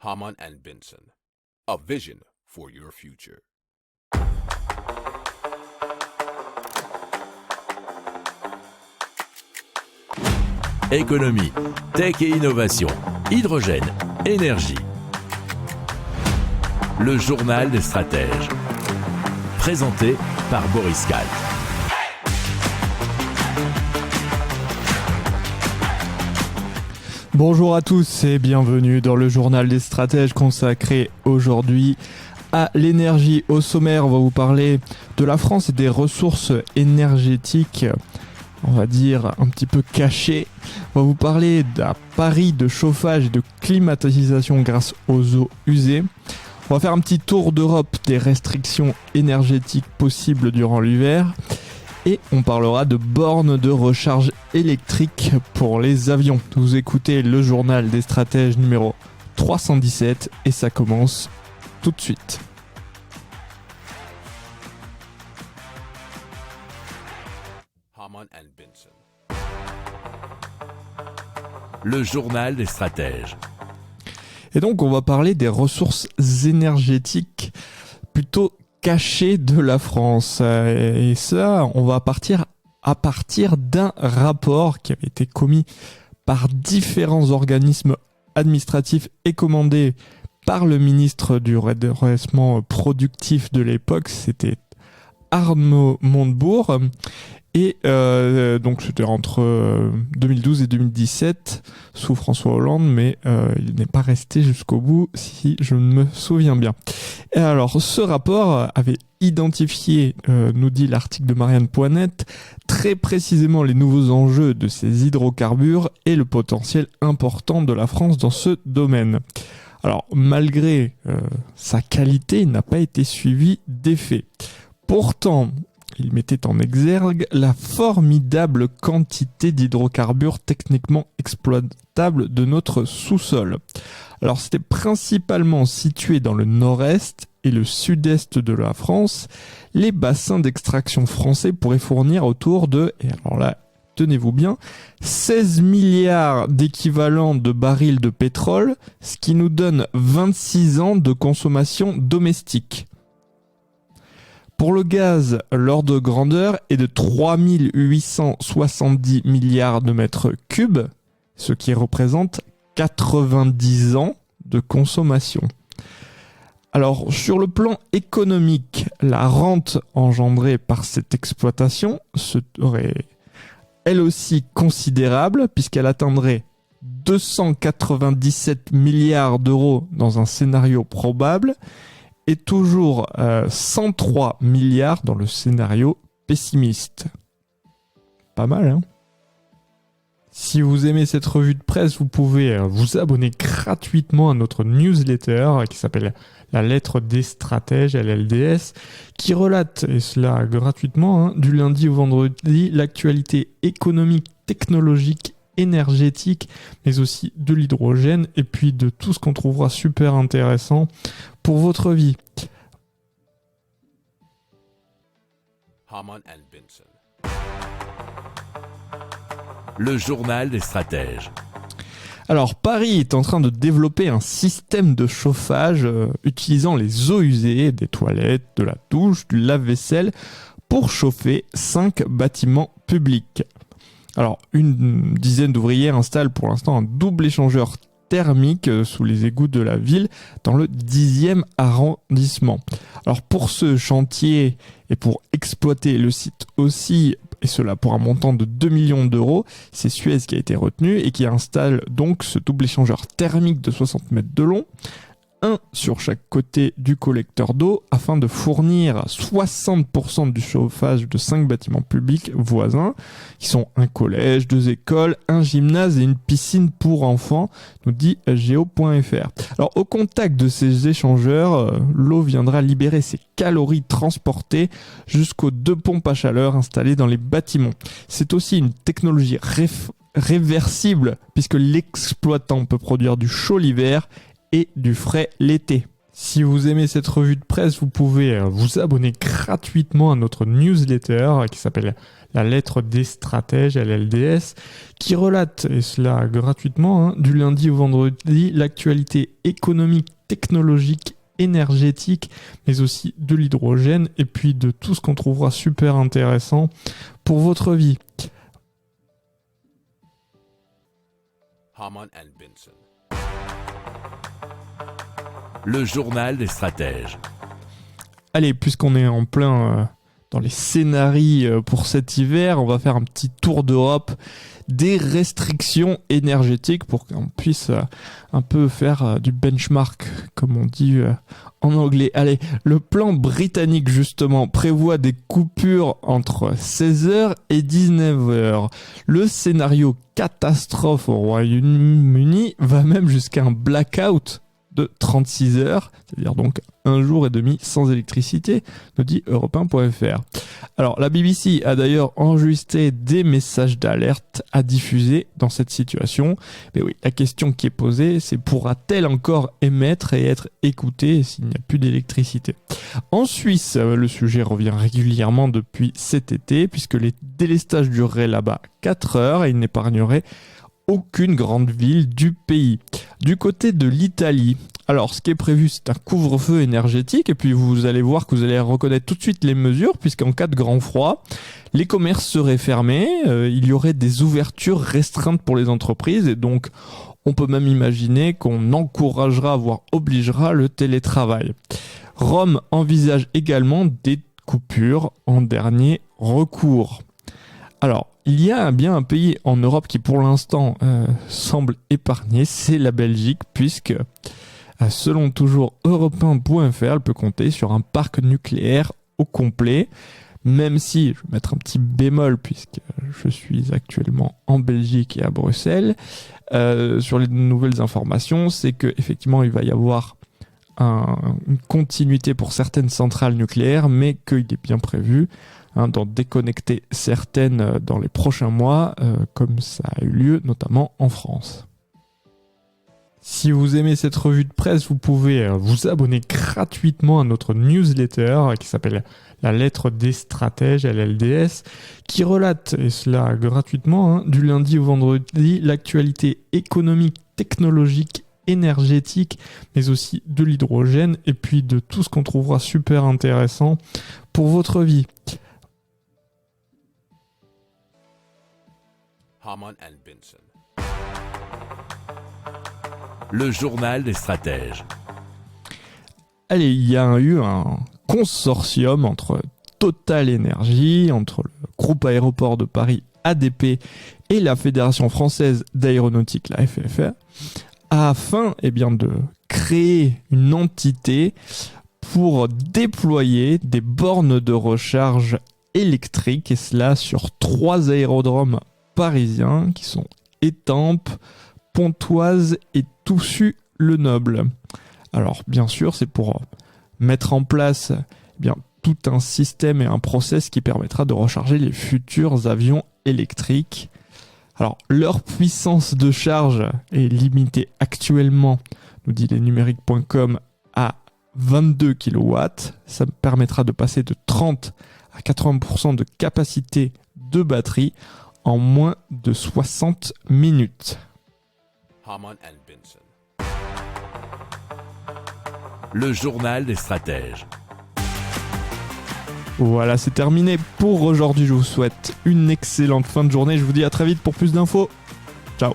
Hamann and Benson, a vision for your future. Économie, tech et innovation, hydrogène, énergie. Le journal des stratèges. Présenté par Boris Kahl. Bonjour à tous et bienvenue dans le journal des stratèges consacré aujourd'hui à l'énergie. Au sommaire, on va vous parler de la France et des ressources énergétiques, on va dire un petit peu cachées. On va vous parler d'un pari de chauffage et de climatisation grâce aux eaux usées. On va faire un petit tour d'Europe des restrictions énergétiques possibles durant l'hiver. Et on parlera de bornes de recharge électrique pour les avions. Vous écoutez le journal des stratèges numéro 317 et ça commence tout de suite. Hamann and Benson. Le journal des stratèges. Et donc on va parler des ressources énergétiques plutôt cachées de la France. Et ça, on va partir à partir d'un rapport qui avait été commis par différents organismes administratifs et commandé par le ministre du redressement productif de l'époque, c'était Arnaud Montebourg. Et donc c'était entre 2012 et 2017 sous François Hollande, mais il n'est pas resté jusqu'au bout si je me souviens bien. Et alors ce rapport avait identifié, nous dit l'article de Marianne.net, très précisément les nouveaux enjeux de ces hydrocarbures et le potentiel important de la France dans ce domaine. Alors malgré sa qualité, il n'a pas été suivi d'effet. Pourtant, il mettait en exergue la formidable quantité d'hydrocarbures techniquement exploitables de notre sous-sol. Alors c'était principalement situé dans le nord-est et le sud-est de la France. Les bassins d'extraction français pourraient fournir autour de, et alors là, tenez-vous bien, 16 milliards d'équivalents de barils de pétrole, ce qui nous donne 26 ans de consommation domestique. Pour le gaz, l'ordre de grandeur est de 3870 milliards de mètres cubes, ce qui représente 90 ans de consommation. Alors, sur le plan économique, la rente engendrée par cette exploitation serait elle aussi considérable, puisqu'elle atteindrait 297 milliards d'euros dans un scénario probable, et toujours 103 milliards dans le scénario pessimiste. Pas mal, hein ? Si vous aimez cette revue de presse, vous pouvez vous abonner gratuitement à notre newsletter qui s'appelle La Lettre des Stratèges, LLDS, qui relate, et cela gratuitement, du lundi au vendredi, l'actualité économique, technologique, énergétique, mais aussi de l'hydrogène, et puis de tout ce qu'on trouvera super intéressant pour votre vie. Hamann and Benson. Le journal des stratèges. Alors, Paris est en train de développer un système de chauffage utilisant les eaux usées des toilettes, de la douche, du lave-vaisselle pour chauffer 5 bâtiments publics. Alors, une dizaine d'ouvriers installent pour l'instant un double échangeur thermique sous les égouts de la ville dans le 10e arrondissement. Alors, pour ce chantier et pour exploiter le site aussi, et cela pour un montant de 2 millions d'euros, c'est Suez qui a été retenu et qui installe donc ce double échangeur thermique de 60 mètres de long, un sur chaque côté du collecteur d'eau afin de fournir 60% du chauffage de 5 bâtiments publics voisins qui sont un collège, 2 écoles, un gymnase et une piscine pour enfants, nous dit Geo.fr. Alors au contact de ces échangeurs, l'eau viendra libérer ses calories transportées jusqu'aux 2 pompes à chaleur installées dans les bâtiments. C'est aussi une technologie réversible puisque l'exploitant peut produire du chaud l'hiver et du frais l'été. Si vous aimez cette revue de presse, vous pouvez vous abonner gratuitement à notre newsletter qui s'appelle La Lettre des Stratèges, LLDS, qui relate, et cela gratuitement, du lundi au vendredi, l'actualité économique, technologique, énergétique, mais aussi de l'hydrogène, et puis de tout ce qu'on trouvera super intéressant pour votre vie. Harman and Benson. Le journal des stratèges. Allez, puisqu'on est en plein dans les scénarios pour cet hiver, on va faire un petit tour d'Europe des restrictions énergétiques pour qu'on puisse un peu faire du benchmark, comme on dit en anglais. Allez, le plan britannique justement prévoit des coupures entre 16h et 19h. Le scénario catastrophe au Royaume-Uni va même jusqu'à un blackout de 36 heures, c'est-à-dire donc un jour et demi sans électricité, nous dit Europe1.fr. Alors la BBC a d'ailleurs enregistré des messages d'alerte à diffuser dans cette situation. Mais oui, la question qui est posée, c'est pourra-t-elle encore émettre et être écoutée s'il n'y a plus d'électricité ? En Suisse, le sujet revient régulièrement depuis cet été, puisque les délestages dureraient là-bas 4 heures et ils n'épargneraient aucune grande ville du pays. Du côté de l'Italie, alors ce qui est prévu, c'est un couvre-feu énergétique, et puis vous allez voir que vous allez reconnaître tout de suite les mesures, puisqu'en cas de grand froid, les commerces seraient fermés, il y aurait des ouvertures restreintes pour les entreprises, et donc on peut même imaginer qu'on encouragera, voire obligera le télétravail. Rome envisage également des coupures en dernier recours. Alors, il y a bien un pays en Europe qui pour l'instant semble épargné, c'est la Belgique, puisque selon toujours Europe1.fr, elle peut compter sur un parc nucléaire au complet, même si, je vais mettre un petit bémol puisque je suis actuellement en Belgique et à Bruxelles, sur les nouvelles informations, c'est qu'effectivement il va y avoir une continuité pour certaines centrales nucléaires, mais qu'il est bien prévu d'en déconnecter certaines dans les prochains mois, comme ça a eu lieu notamment en France. Si vous aimez cette revue de presse, vous pouvez vous abonner gratuitement à notre newsletter qui s'appelle La Lettre des Stratèges, LLDS, qui relate, et cela gratuitement, du lundi au vendredi, l'actualité économique, technologique, énergétique, mais aussi de l'hydrogène, et puis de tout ce qu'on trouvera super intéressant pour votre vie. Harman and Benson. Le journal des stratèges. Allez, il y a eu un consortium entre Total Energy, entre le groupe aéroport de Paris ADP et la Fédération française d'aéronautique, la FFA, afin de créer une entité pour déployer des bornes de recharge électriques, et cela sur 3 aérodromes parisiens qui sont Étampes, Pontoise et Toussus-le-Noble. Alors bien sûr, c'est pour mettre en place tout un système et un process qui permettra de recharger les futurs avions électriques. Alors leur puissance de charge est limitée actuellement, nous dit lesnumériques.com, à 22 kW. Ça permettra de passer de 30 à 80% de capacité de batterie en moins de 60 minutes. Harman and Benson. Le journal des stratèges. Voilà, c'est terminé pour aujourd'hui. Je vous souhaite une excellente fin de journée. Je vous dis à très vite pour plus d'infos. Ciao.